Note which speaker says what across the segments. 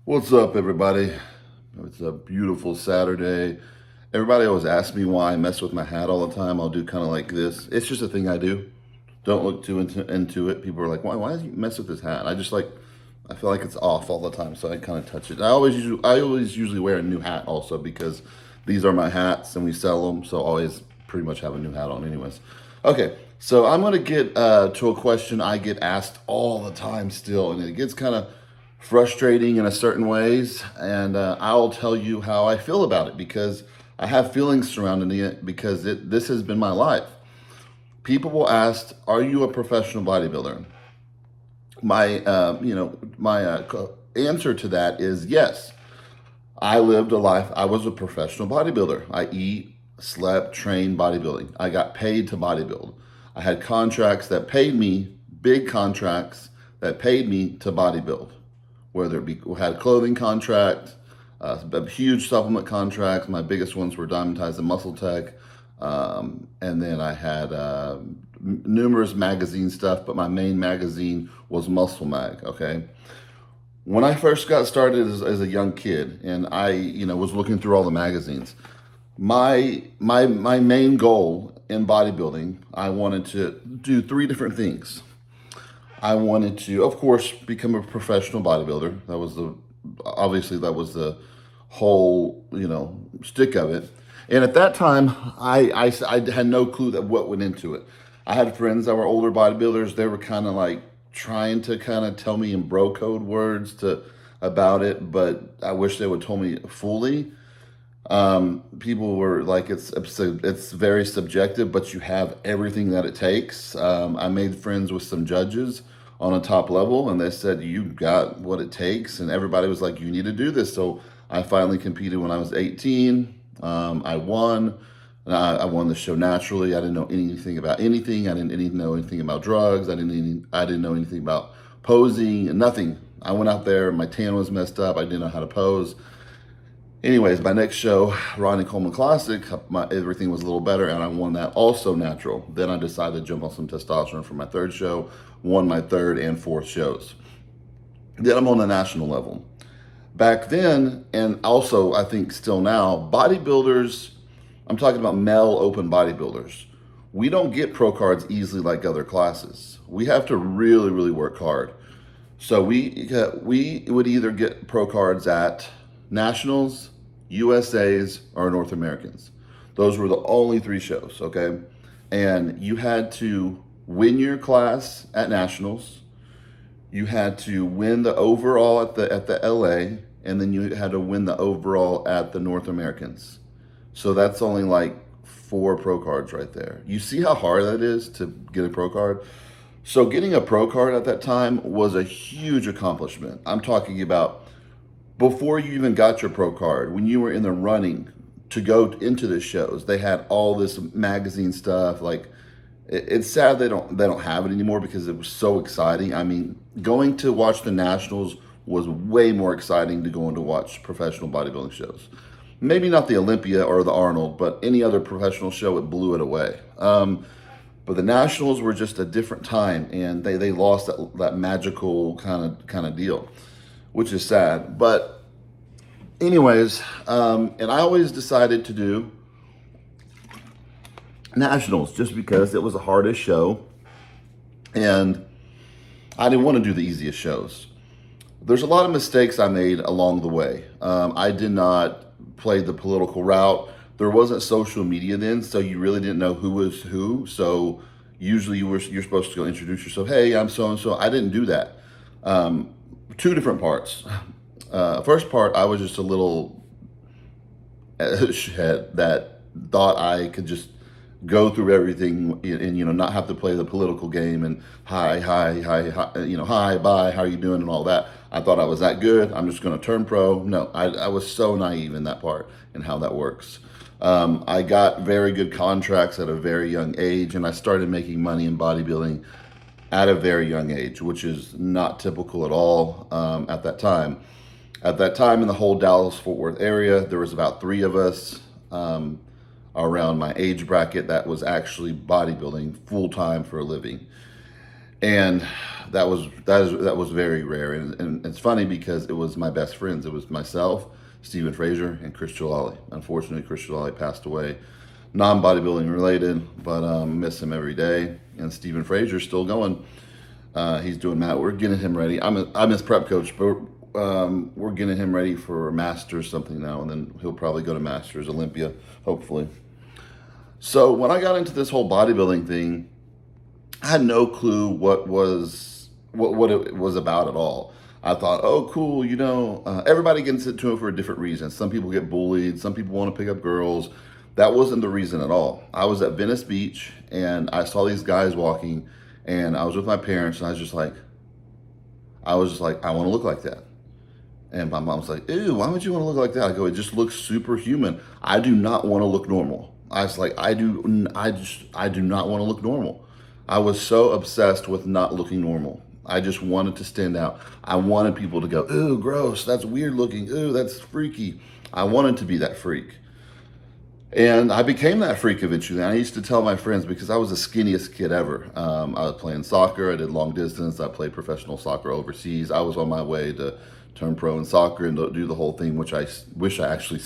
Speaker 1: What's up, everybody? It's a beautiful Saturday. Everybody always asks me why I mess with my hat all the time. I'll do kind of like this. It's just a thing I do. Don't look too into it. People are like, why do you mess with this hat? I feel like it's off all the time, so I kind of touch it. I always usually wear a new hat also because these are my hats and we sell them, so I always pretty much have a new hat on, anyways. Okay, so I'm gonna get to a question I get asked all the time still, and it gets kind of frustrating in a certain ways, and I'll tell you how I feel about it because I have feelings surrounding it because this has been my life. People will ask, "Are you a professional bodybuilder?" My answer to that is yes. I lived a life. I was a professional bodybuilder. I eat, slept, trained bodybuilding. I got paid to bodybuild. I had contracts that paid me, big contracts that paid me to bodybuild, whether it be had clothing contract, huge supplement contracts. My biggest ones were Diamond and Muscle Tech, and then I had numerous magazine stuff, but my main magazine was Muscle Mag. Okay, when I first got started as a young kid, and I was looking through all the magazines, my main goal in bodybuilding, I wanted to do three different things. I wanted to, of course, become a professional bodybuilder. That was the whole, stick of it. And at that time, I had no clue that what went into it. I had friends that were older bodybuilders. They were kind of like trying to kind of tell me in bro code words about it, but I wish they would tell me fully. People were like, it's very subjective, but you have everything that it takes. I made friends with some judges on a top level, and they said you got what it takes, and everybody was like, you need to do this. So I finally competed when I was 18. I won. I won the show naturally. I didn't know anything about anything. I didn't know anything about drugs. I didn't know anything about posing. Nothing. I went out there. My tan was messed up. I didn't know how to pose. Anyways, my next show, Ronnie Coleman Classic, everything was a little better, and I won that also natural. Then I decided to jump on some testosterone for my third show, won my third and fourth shows. Then I'm on the national level. Back then, and also I think still now, bodybuilders, I'm talking about male open bodybuilders, we don't get pro cards easily like other classes. We have to really, really work hard. So we would either get pro cards at Nationals, USA's, or North Americans. Those were the only three shows, okay? And you had to win your class at Nationals. You had to win the overall at the LA, and then you had to win the overall at the North Americans. So that's only like 4 pro cards right there. You see how hard that is to get a pro card? So getting a pro card at that time was a huge accomplishment. I'm talking about before you even got your pro card, when you were in the running to go into the shows, they had all this magazine stuff. Like, it's sad they don't have it anymore because it was so exciting. I mean, going to watch the Nationals was way more exciting to going to watch professional bodybuilding shows. Maybe not the Olympia or the Arnold, but any other professional show, it blew it away. But the Nationals were just a different time, and they lost that magical kind of deal, which is sad. But anyways, and I always decided to do Nationals just because it was the hardest show, and I didn't want to do the easiest shows. There's a lot of mistakes I made along the way. I did not play the political route. There wasn't social media then, so you really didn't know who was who. So usually you're supposed to go introduce yourself. Hey, I'm so and so. I didn't do that. 2 different parts. First part, I was just a little shithead that thought I could just go through everything and not have to play the political game and hi, bye, how are you doing and all that. I thought I was that good. I'm just going to turn pro. No, I was so naive in that part and how that works. I got very good contracts at a very young age, and I started making money in bodybuilding at a very young age, which is not typical at all at that time. At that time, in the whole Dallas-Fort Worth area, there was about 3 of us around my age bracket that was actually bodybuilding full-time for a living. And that was very rare. And it's funny because it was my best friends. It was myself, Stephen Frazier, and Chris Jalali. Unfortunately, Chris Jalali passed away, non-bodybuilding related, but miss him every day. And Stephen Frazier's still going. He's doing that. We're getting him ready. I'm his prep coach, but we're getting him ready for a Masters something now, and then he'll probably go to Masters Olympia, hopefully. So when I got into this whole bodybuilding thing, I had no clue what it was about at all. I thought, oh, cool, everybody gets into it for a different reason. Some people get bullied. Some people want to pick up girls. That wasn't the reason at all. I was at Venice Beach and I saw these guys walking, and I was with my parents, and I was just like, I want to look like that. And my mom was like, ew, why would you want to look like that? I go, it just looks superhuman. I do not want to look normal. I was like, I do not want to look normal. I was so obsessed with not looking normal. I just wanted to stand out. I wanted people to go, ooh, gross, that's weird looking. Ooh, that's freaky. I wanted to be that freak. And I became that freak eventually. I used to tell my friends, because I was the skinniest kid ever. I was playing soccer. I did long distance. I played professional soccer overseas. I was on my way to turn pro in soccer and do the whole thing, which I wish I actually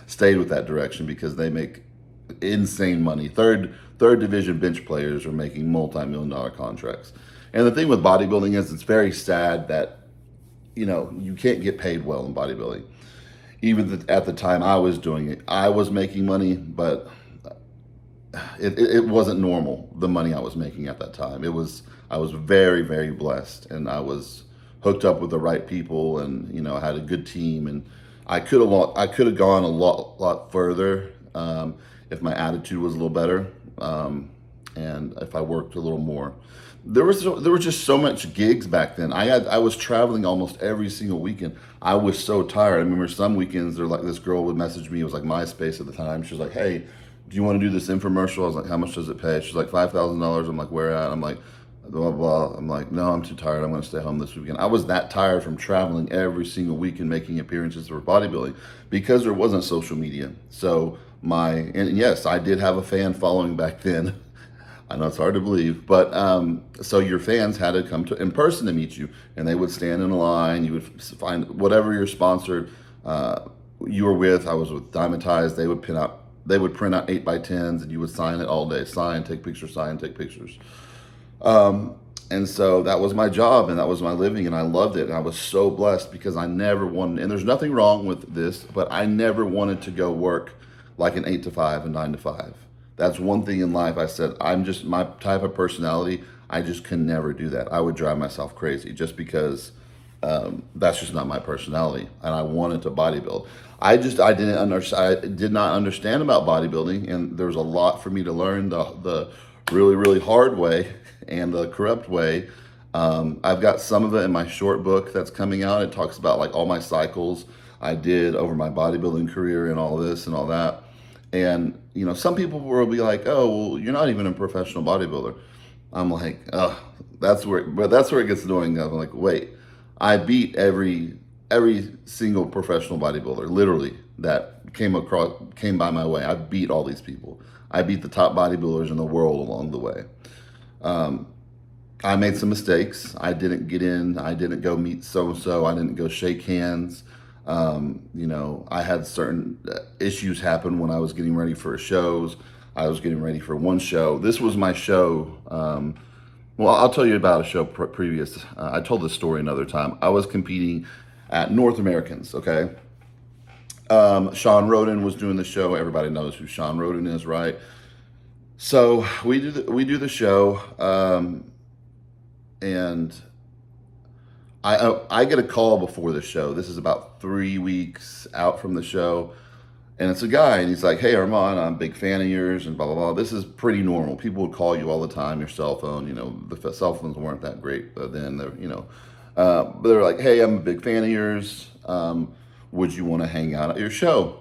Speaker 1: stayed with that direction, because they make insane money. Third division bench players are making multi-million-dollar contracts. And the thing with bodybuilding is it's very sad that, you can't get paid well in bodybuilding. Even at the time I was doing it, I was making money, but it wasn't normal, the money I was making at that time. I was very, very blessed, and I was hooked up with the right people, and I had a good team, and I could have gone a lot further if my attitude was a little better, and if I worked a little more. There were just so much gigs back then. I was traveling almost every single weekend. I was so tired. I remember some weekends, this girl would message me. It was like MySpace at the time. She was like, "Hey, do you want to do this infomercial?" I was like, "How much does it pay?" She's like, $5,000. I'm like, "Where at?" I'm like, blah, blah. I'm like, "No, I'm too tired. I'm going to stay home this weekend." I was that tired from traveling every single week and making appearances for bodybuilding, because there wasn't social media. So and yes, I did have a fan following back then. I know it's hard to believe, but so your fans had to come in person to meet you, and they would stand in a line. You would find whatever your sponsored you were with. I was with Diamatize. They would print out 8x10s, and you would sign it all day. Sign, take pictures, sign, take pictures. And so that was my job, and that was my living, and I loved it. And I was so blessed, because I never wanted, and there's nothing wrong with this, but I never wanted to go work like an 8 to 5, a 9 to 5. That's one thing in life I said, I'm just my type of personality. I just can never do that. I would drive myself crazy, just because that's just not my personality. And I wanted to bodybuild. I did not understand about bodybuilding, and there's a lot for me to learn the really, really hard way and the corrupt way. I've got some of it in my short book that's coming out. It talks about like all my cycles I did over my bodybuilding career and all this and all that. And, some people will be like, "Oh, well, you're not even a professional bodybuilder." I'm like, oh, that's where it gets annoying. I'm like, wait, I beat every single professional bodybuilder, literally, that came by my way. I beat all these people. I beat the top bodybuilders in the world along the way. I made some mistakes. I didn't get in. I didn't go meet so-and-so. I didn't go shake hands. I had certain issues happen when I was getting ready for shows. I was getting ready for one show. This was my show. Well, I'll tell you about a show previous. I told this story another time. I was competing at North Americans, okay? Sean Roden was doing the show. Everybody knows who Sean Roden is, right? So we do the show, and I get a call before the show. This is about 3 weeks out from the show. And it's a guy, and he's like, "Hey, Armand, I'm a big fan of yours," and blah, blah, blah. This is pretty normal. People would call you all the time, your cell phone. The cell phones weren't that great then. But they're like, "Hey, I'm a big fan of yours. Would you want to hang out at your show?"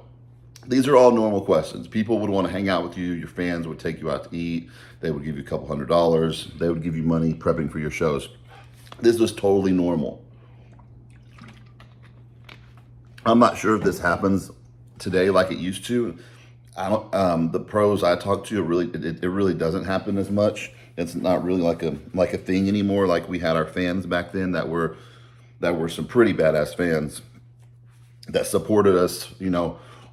Speaker 1: These are all normal questions. People would want to hang out with you. Your fans would take you out to eat. They would give you a couple $100. They would give you money prepping for your shows. This was totally normal. I'm not sure if this happens today like it used to. I don't. The pros I talk to, it really doesn't happen as much. It's not really like a thing anymore. Like we had our fans back then that were some pretty badass fans that supported us,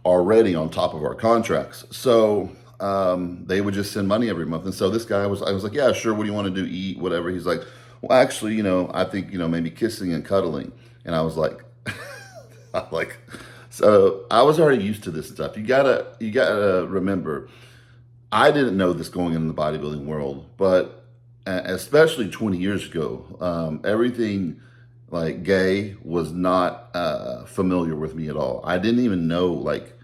Speaker 1: already on top of our contracts. So they would just send money every month. And so this guy I was like, yeah, sure. What do you want to do? Eat, whatever. He's like, well, actually, I think, maybe kissing and cuddling. And I was like, I'm like, so I was already used to this stuff. You gotta remember, I didn't know this going into the bodybuilding world, but especially 20 years ago, everything like gay was not familiar with me at all. I didn't even know, like,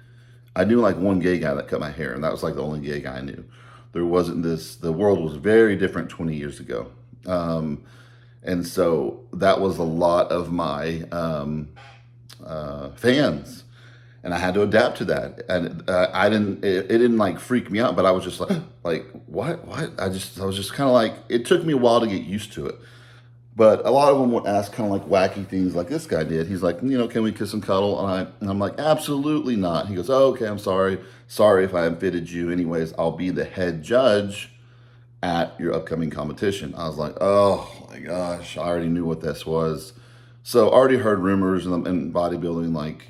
Speaker 1: I knew like one gay guy that cut my hair, and that was like the only gay guy I knew. There wasn't this, the world was very different 20 years ago. And so that was a lot of my fans, and I had to adapt to that. And I didn't, it didn't like freak me out, but I was just like, what? I was just kind of like, it took me a while to get used to it. But a lot of them would ask kind of like wacky things like this guy did. He's like, can we kiss and cuddle? And I'm like, absolutely not. He goes, oh, okay, I'm sorry. Sorry if I offended you. Anyways, I'll be the head judge at your upcoming competition. I was like, oh my gosh, I already knew what this was. So I already heard rumors in bodybuilding, like,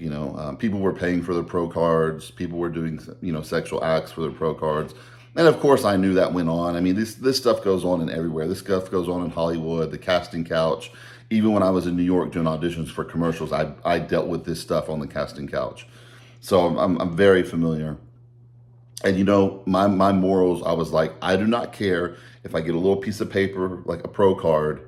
Speaker 1: people were paying for their pro cards. People were doing, sexual acts for their pro cards. And of course I knew that went on. I mean, this stuff goes on in everywhere. This stuff goes on in Hollywood, the casting couch. Even when I was in New York doing auditions for commercials, I dealt with this stuff on the casting couch. So I'm very familiar. And my morals, I was like, I do not care if I get a little piece of paper, like a pro card,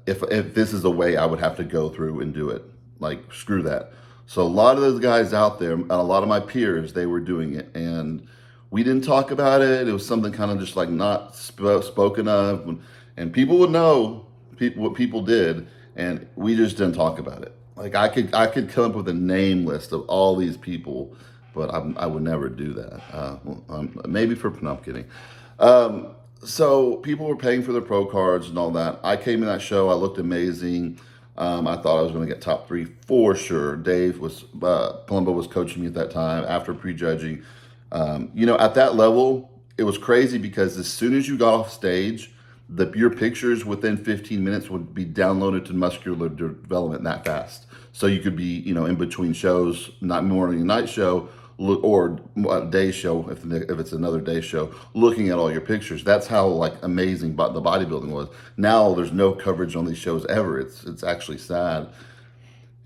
Speaker 1: if this is a way I would have to go through and do it. Like, screw that. So a lot of those guys out there, and a lot of my peers, they were doing it. And we didn't talk about it. It was something kind of just like not spoken of. And people would know what people did, and we just didn't talk about it. Like, I could come up with a name list of all these people, but I would never do that. Maybe for, no, I'm kidding. So people were paying for their pro cards and all that. I came in that show. I looked amazing. I thought I was going to get top 3 for sure. Dave Palumbo was coaching me at that time after prejudging. At that level, it was crazy because as soon as you got off stage, your pictures within 15 minutes would be downloaded to muscular development that fast. So you could be, in between shows, not morning and night show, or day show, if it's another day show, looking at all your pictures. That's how like amazing the bodybuilding was. Now there's no coverage on these shows ever. It's actually sad.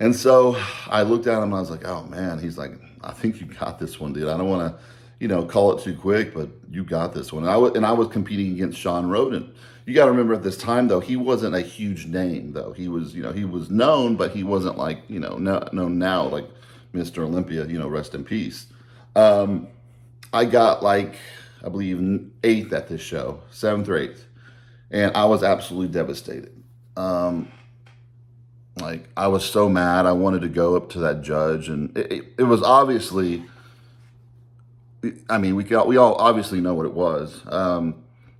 Speaker 1: And so I looked at him and I was like, oh man. He's like, I think you got this one, dude. I don't want to, call it too quick, but you got this one. And I was competing against Sean Roden. You got to remember at this time though, he wasn't a huge name though. He was, he was known, but he wasn't like, known now like Mr. Olympia, rest in peace. I got like, I believe 8th at this show, 7th or 8th. And I was absolutely devastated. Like, I was so mad. I wanted to go up to that judge, and it was obviously, I mean, we all obviously know what it was.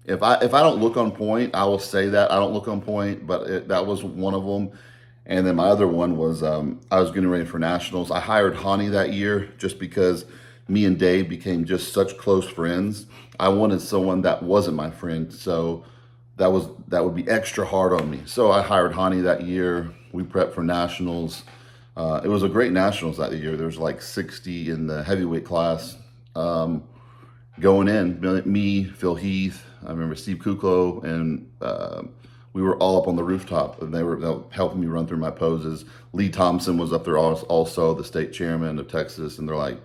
Speaker 1: If I don't look on point, I will say that I don't look on point, but that was one of them. And then my other one was, I was getting ready for nationals. I hired Hani that year just because me and Dave became just such close friends. I wanted someone that wasn't my friend, so that would be extra hard on me. So I hired Hani that year. We prepped for nationals. It was a great nationals that year. There was like 60 in the heavyweight class. Going in, me, Phil Heath, I remember Steve Kuklo, and we were all up on the rooftop, and they were helping me run through my poses. Lee Thompson was up there also, the state chairman of Texas, and they're like,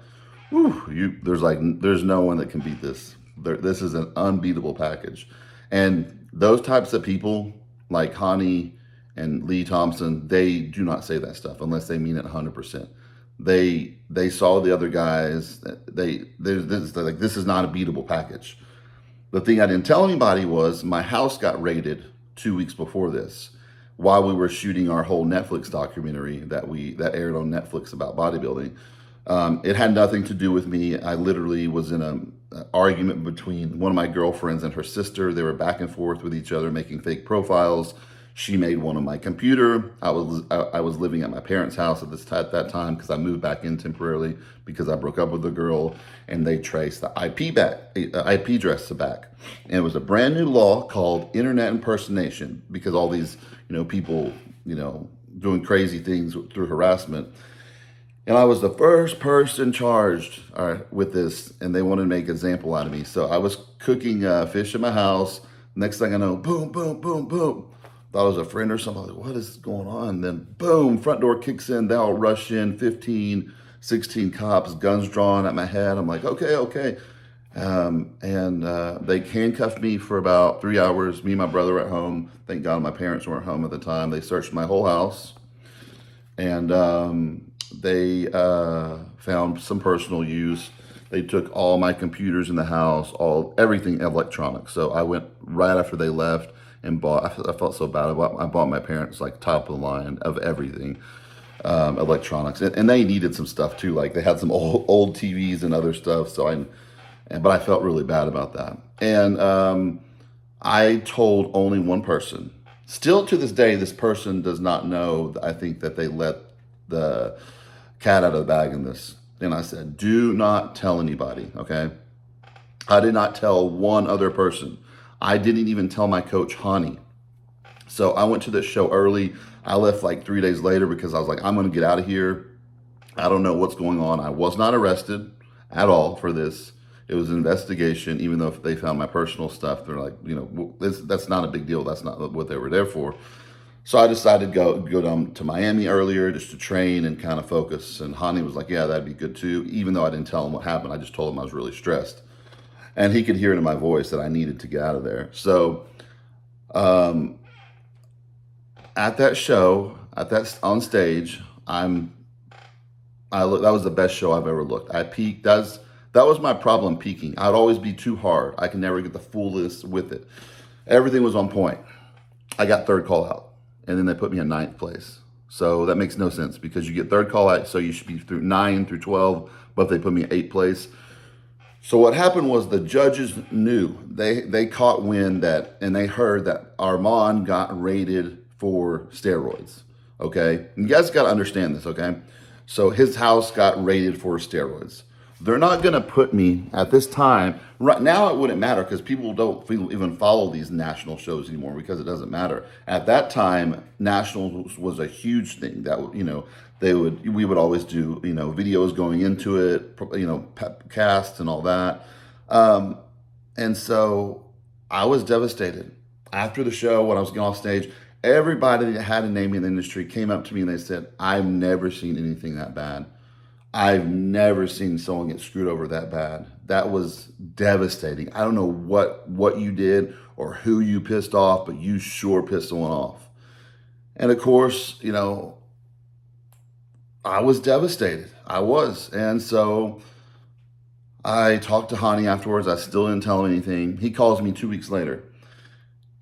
Speaker 1: whew, there's no one that can beat this. This is an unbeatable package. And those types of people, like Hani and Lee Thompson, they do not say that stuff unless they mean it 100%. They saw the other guys. They're like, this is not a beatable package. The thing I didn't tell anybody was my house got raided 2 weeks before this, while we were shooting our whole Netflix documentary that aired on Netflix about bodybuilding. It had nothing to do with me. I literally was in an argument between one of my girlfriends and her sister. They were back and forth with each other, making fake profiles, She made one on my computer. I was living at my parents' house at that time because I moved back in temporarily because I broke up with the girl, and they traced the IP address back. And it was a brand new law called internet impersonation because all these people doing crazy things through harassment. And I was the first person charged with this, and they wanted to make an example out of me. So I was cooking fish in my house. Next thing I know, boom, boom, boom, boom. Thought it was a friend or something. I was like, what is going on? Then boom, front door kicks in. They all rush in, 15, 16 cops, guns drawn at my head. I'm like, okay, okay. And they handcuffed me for about 3 hours. Me and my brother were at home. Thank God my parents weren't home at the time. They searched my whole house. And they found some personal use. They took all my computers in the house, everything electronic. So I went right after they left and bought. I felt so bad. I bought my parents like top of the line of everything, electronics, and they needed some stuff too. Like they had some old TVs and other stuff. But I felt really bad about that. And I told only one person. Still to this day, this person does not know. I think that they let the cat out of the bag in this. And I said, do not tell anybody, okay? I did not tell one other person. I didn't even tell my coach, Hani. So I went to this show early. I left like 3 days later because I was like, I'm going to get out of here. I don't know what's going on. I was not arrested at all for this. It was an investigation, even though if they found my personal stuff, they're like, that's not a big deal. That's not what they were there for. So I decided to go down to Miami earlier just to train and kind of focus. And Hani was like, yeah, that'd be good too. Even though I didn't tell him what happened, I just told him I was really stressed. And he could hear it in my voice that I needed to get out of there. So at that show, on stage, that was the best show I've ever looked. I peaked. That was my problem, peaking. I'd always be too hard. I could never get the fullest with it. Everything was on point. I got third call out. And then they put me in 9th place. So that makes no sense because you get third call out, so you should be through 9 through 12, but they put me in 8th place. So what happened was the judges knew. They caught wind and they heard that Armand got rated for steroids, okay? And you guys got to understand this, okay? So his house got rated for steroids. They're not going to put me at this time. Right now, it wouldn't matter because people don't even follow these national shows anymore because it doesn't matter. At that time, nationals was a huge thing that, we would always do, videos going into it, casts and all that. And so I was devastated. After the show, when I was getting off stage, everybody that had a name in the industry came up to me and they said, I've never seen anything that bad. I've never seen someone get screwed over that bad. That was devastating. I don't know what you did or who you pissed off, but you sure pissed someone off. And of course, I was devastated. I was. And so I talked to Hani afterwards. I still didn't tell him anything. He calls me 2 weeks later.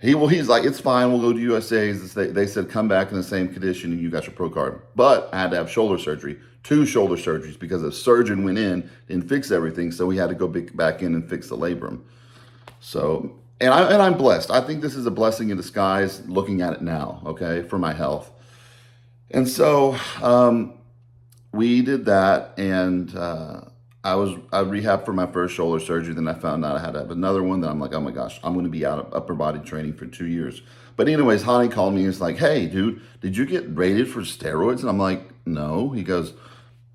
Speaker 1: He's like, it's fine. We'll go to USA's. They said, come back in the same condition and you got your pro card. But I had to have shoulder surgery, 2 shoulder surgeries because a surgeon went in and fixed everything. So we had to go back in and fix the labrum. So, and I'm blessed. I think this is a blessing in disguise looking at it now, okay, for my health. And so we did that, and I rehabbed for my first shoulder surgery. Then I found out I had to have another one. Then I'm like, oh my gosh, I'm going to be out of upper body training for 2 years. But anyways, Hani called me and he's like, hey, dude, did you get rated for steroids? And I'm like, no. He goes,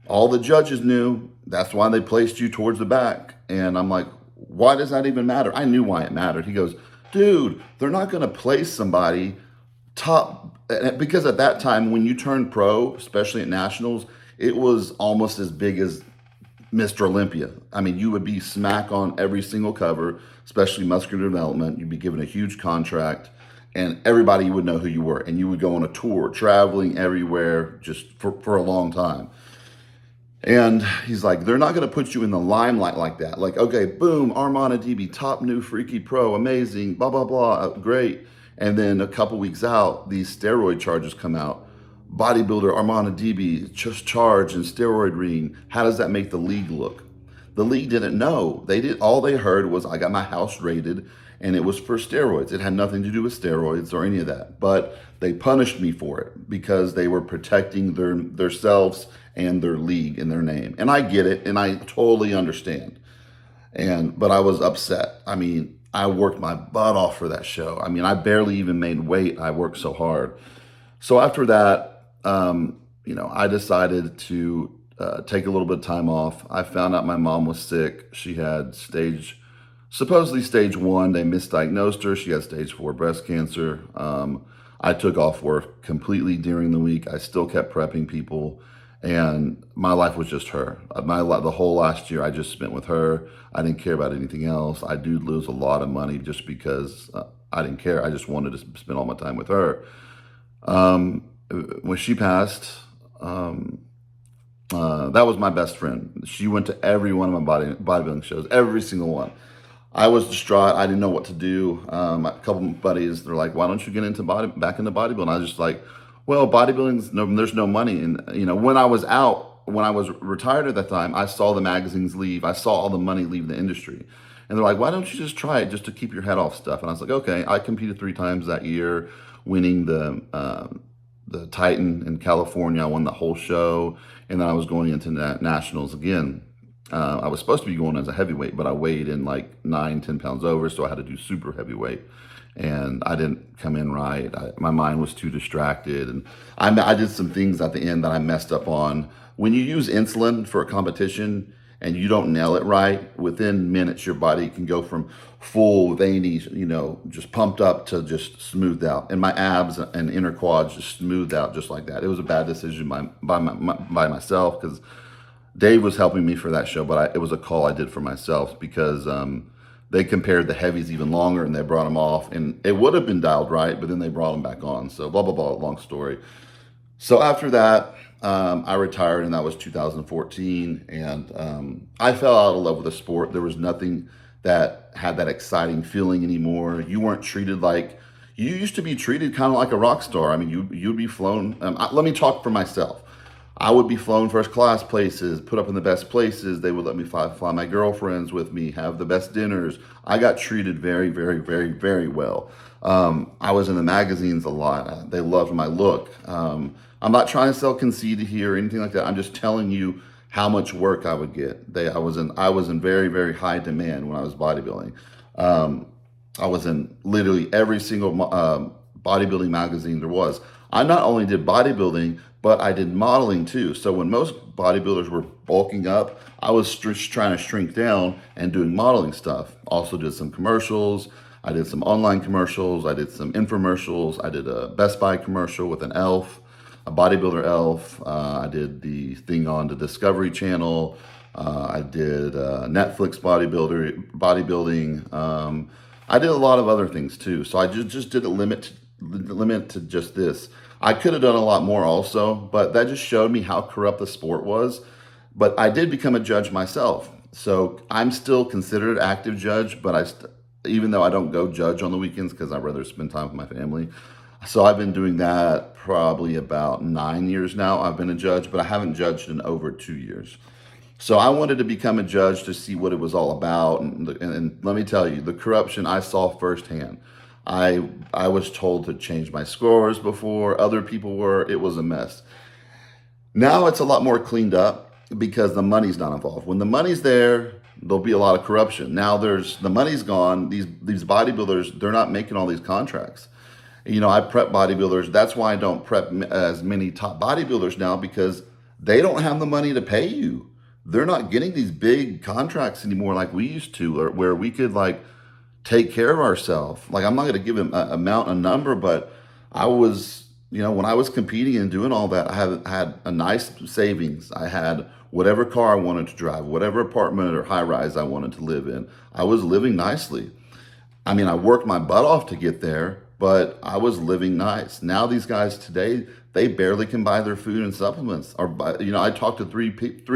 Speaker 1: all the judges knew. That's why they placed you towards the back. And I'm like, why does that even matter? I knew why it mattered. He goes, dude, they're not going to place somebody top. Because at that time, when you turned pro, especially at nationals, it was almost as big as Mr. Olympia. I mean, you would be smack on every single cover, especially muscular development. You'd be given a huge contract and everybody would know who you were. And you would go on a tour, traveling everywhere just for a long time. And he's like, they're not going to put you in the limelight like that. Like, okay, boom, Armand Adibi, top new freaky pro, amazing, blah, blah, blah, great. And then a couple weeks out, these steroid charges come out. Bodybuilder Armand Adibi just charged in steroid ring. How does that make the league look? The league didn't know. All they heard was I got my house raided and it was for steroids. It had nothing to do with steroids or any of that, but they punished me for it because they were protecting themselves and their league and their name. And I get it, and I totally understand. But I was upset. I mean, I worked my butt off for that show. I mean, I barely even made weight. I worked so hard. So after that, I decided to take a little bit of time off. I found out my mom was sick. She had supposedly stage 1. They misdiagnosed her. She had stage 4 breast cancer. I took off work completely during the week. I still kept prepping people, and my life was just her. The whole last year I just spent with her. I didn't care about anything else. I did lose a lot of money just because I didn't care. I just wanted to spend all my time with her. When she passed, that was my best friend. She went to every one of my bodybuilding shows, every single one. I was distraught. I didn't know what to do. A couple of buddies, they're like, "Why don't you get back into bodybuilding?" I was just like, "Well, there's no money." And when I was retired at that time, I saw the magazines leave. I saw all the money leave the industry, and they're like, "Why don't you just try it just to keep your head off stuff?" And I was like, "Okay." I competed 3 times that year, winning the Titan in California. I won the whole show, and then I was going into nationals again. I was supposed to be going as a heavyweight, but I weighed in like 9-10 pounds over, so I had to do super heavyweight, and I didn't come in right. My mind was too distracted, and I did some things at the end that I messed up on. When you use insulin for a competition and you don't nail it right, within minutes your body can go from full veiny, just pumped up to just smoothed out. And my abs and inner quads just smoothed out just like that. It was a bad decision by myself, because Dave was helping me for that show, but it was a call I did for myself, because they compared the heavies even longer and they brought them off, and it would have been dialed right, but then they brought them back on. So blah, blah, blah, long story. So after that, I retired, and that was 2014, and I fell out of love with the sport. There was nothing that had that exciting feeling anymore. You weren't treated like, you used to be treated kind of like a rock star. I mean, you'd be flown, let me talk for myself. I would be flown first class places, put up in the best places. They would let me fly my girlfriends with me, have the best dinners. I got treated very, very, very, very well. I was in the magazines a lot. They loved my look. I'm not trying to sell conceit here or anything like that. I'm just telling you how much work I would get. I was in very, very high demand when I was bodybuilding. I was in literally every single bodybuilding magazine there was. I not only did bodybuilding, but I did modeling too. So when most bodybuilders were bulking up, I was just trying to shrink down and doing modeling stuff. Also did some commercials. I did some online commercials. I did some infomercials. I did a Best Buy commercial with an elf, a bodybuilder elf. I did the thing on the Discovery Channel. I did Netflix bodybuilding. I did a lot of other things too. So I just did a limit to just this. I could have done a lot more also, but that just showed me how corrupt the sport was. But I did become a judge myself. So I'm still considered an active judge, but even though I don't go judge on the weekends because I'd rather spend time with my family. So I've been doing that probably about 9 years now. I've been a judge, but I haven't judged in over 2 years. So I wanted to become a judge to see what it was all about. And let me tell you, the corruption I saw firsthand. I was told to change my scores before other people were. It was a mess. Now it's a lot more cleaned up because the money's not involved. When the money's there, there'll be a lot of corruption. Now the money's gone. These bodybuilders, they're not making all these contracts. I prep bodybuilders. That's why I don't prep as many top bodybuilders now, because they don't have the money to pay you. They're not getting these big contracts anymore like we used to, or where we could take care of ourselves. I'm not going to give him a number, but I was, when I was competing and doing all that, I had a nice savings. I had whatever car I wanted to drive, whatever apartment or high rise I wanted to live in. I was living nicely. I mean, I worked my butt off to get there, but I was living nice. Now these guys today, they barely can buy their food and supplements. I talked to three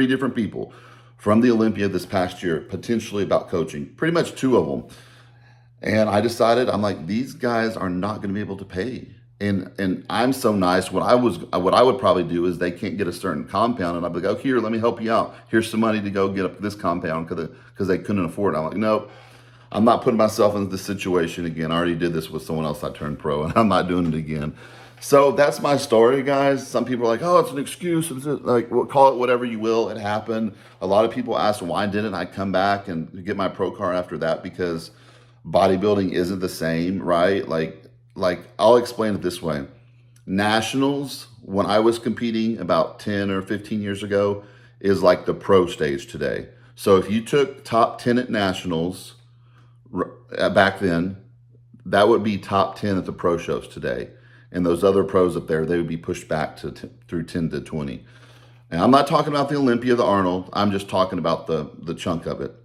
Speaker 1: different people from the Olympia this past year, potentially about coaching, pretty much 2 of them. And I decided, I'm like, these guys are not going to be able to pay. And I'm so nice. What I would probably do is they can't get a certain compound, and I'd be like, here, let me help you out. Here's some money to go get up this compound because they couldn't afford it. I'm like, nope. I'm not putting myself in this situation again. I already did this with someone else. I turned pro, and I'm not doing it again. So that's my story, guys. Some people are like, "Oh, it's an excuse." It's like, well, call it whatever you will. It happened. A lot of people ask why didn't I come back and get my pro card after that, because bodybuilding isn't the same, right? Like I'll explain it this way. Nationals, when I was competing about 10 or 15 years ago, is like the pro stage today. So if you took top 10 at nationals back then, that would be top 10 at the pro shows today. And those other pros up there, they would be pushed back to through 10 to 20. And I'm not talking about the Olympia, the Arnold. I'm just talking about the chunk of it.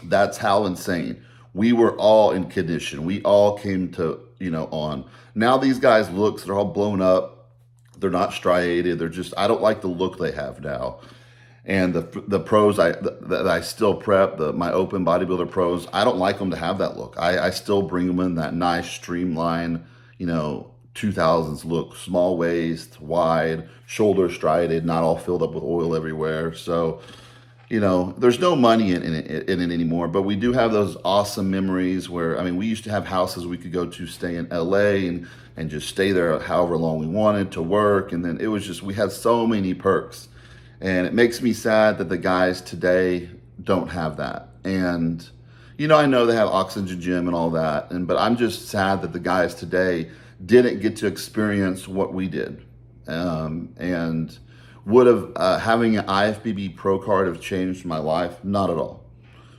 Speaker 1: That's how insane. We were all in condition. We all came to, on. Now these guys' looks, they're all blown up. They're not striated. They're just, I don't like the look they have now. And the pros that I still prep, my open bodybuilder pros, I don't like them to have that look. I still bring them in that nice streamline, 2000s look, small waist, wide, shoulders striated, not all filled up with oil everywhere. So, there's no money in it anymore, but we do have those awesome memories where, we used to have houses we could go to stay in LA and just stay there however long we wanted to work. And then it was just, we had so many perks. And it makes me sad that the guys today don't have that. And, I know they have Oxygen Gym and all that, but I'm just sad that the guys today didn't get to experience what we did. And would have, having an IFBB Pro card have changed my life? Not at all.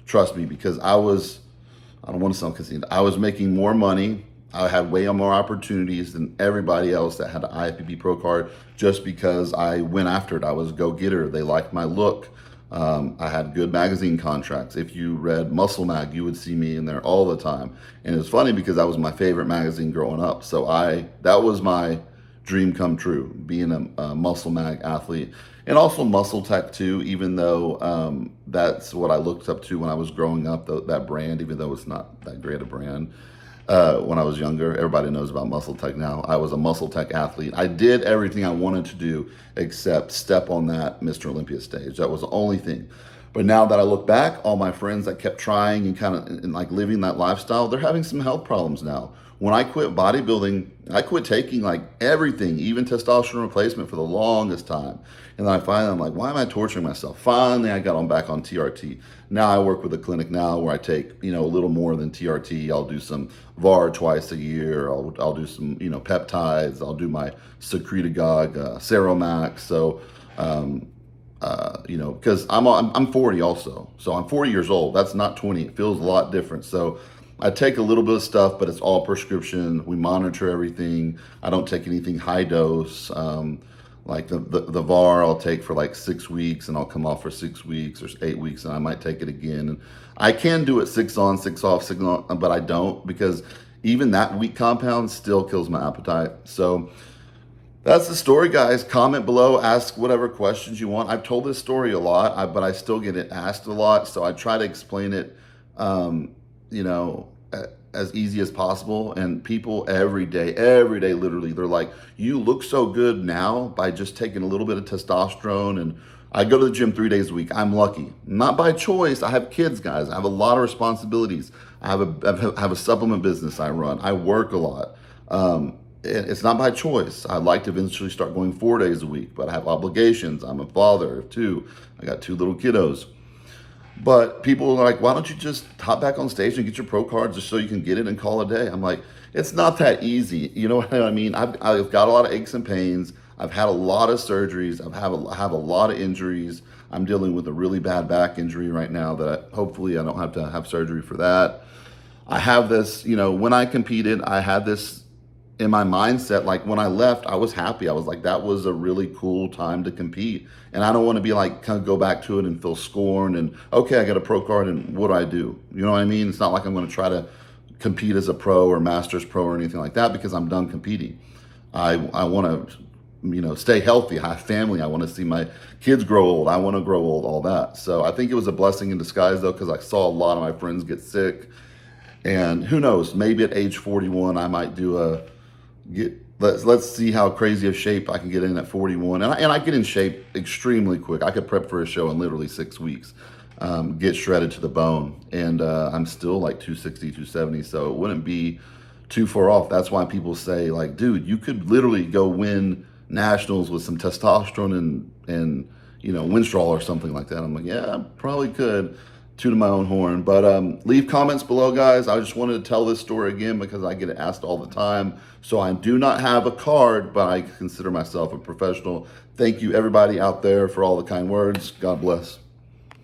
Speaker 1: Trust me, because I don't want to sound conceited, I was making more money. I had way more opportunities than everybody else that had an IFBB Pro card, just because I went after it. I was a go-getter. They liked my look. I had good magazine contracts. If you read Muscle Mag, you would see me in there all the time. And it was funny because that was my favorite magazine growing up. So that was my dream come true, being a Muscle Mag athlete. And also Muscle Tech too, even though that's what I looked up to when I was growing up, that brand, even though it's not that great a brand. When I was younger, everybody knows about Muscle Tech now. I was a Muscle Tech athlete. I did everything I wanted to do except step on that Mr. Olympia stage. That was the only thing. But now that I look back, all my friends that kept trying and kind of like living that lifestyle, they're having some health problems now. When I quit bodybuilding, I quit taking like everything, even testosterone replacement for the longest time. And then I'm like, why am I torturing myself? Finally, I got back on TRT. Now I work with a clinic now where I take, a little more than TRT. I'll do some VAR twice a year. I'll do some, peptides. I'll do my secretagogue, Seromax. So, because I'm 40 also. So I'm 40 years old. That's not 20. It feels a lot different. So I take a little bit of stuff, but it's all prescription. We monitor everything. I don't take anything high dose. Like the VAR I'll take for like 6 weeks, and I'll come off for 6 weeks or 8 weeks, and I might take it again. And I can do it 6 on, 6 off, 6 on, but I don't, because even that weak compound still kills my appetite. So that's the story, guys. Comment below, ask whatever questions you want. I've told this story a lot, but I still get it asked a lot. So I try to explain it, as easy as possible. And people every day, literally, they're like, you look so good now by just taking a little bit of testosterone. And I go to the gym 3 days a week. I'm lucky, not by choice. I have kids, guys. I have a lot of responsibilities. I have a supplement business I run. I work a lot. It's not by choice. I'd like to eventually start going 4 days a week, but I have obligations. I'm a father of 2. I got 2 little kiddos. But people are like, why don't you just hop back on stage and get your pro card just so you can get it and call it a day? I'm like, it's not that easy. You know what I mean? I've got a lot of aches and pains. I've had a lot of surgeries. I have a lot of injuries. I'm dealing with a really bad back injury right now that hopefully I don't have to have surgery for that. I have this, when I competed, I had this in my mindset. Like when I left, I was happy. I was like, that was a really cool time to compete. And I don't want to be like, kind of go back to it and feel scorned and, okay, I got a pro card and what do? You know what I mean? It's not like I'm going to try to compete as a pro or masters pro or anything like that, because I'm done competing. I want to, stay healthy. I have family. I want to see my kids grow old. I want to grow old, all that. So I think it was a blessing in disguise though, because I saw a lot of my friends get sick. And who knows, maybe at age 41, I might do let's see how crazy of shape I can get in at 41. And I get in shape extremely quick. I could prep for a show in literally 6 weeks. get shredded to the bone. And I'm still like 260, 270, so it wouldn't be too far off. That's why people say, like, dude, you could literally go win nationals with some testosterone and Winstrol or something like that. I'm like, yeah, I probably could. Tooting my own horn. But leave comments below, guys. I just wanted to tell this story again because I get it asked all the time. So I do not have a card, but I consider myself a professional. Thank you, everybody out there, for all the kind words. God bless.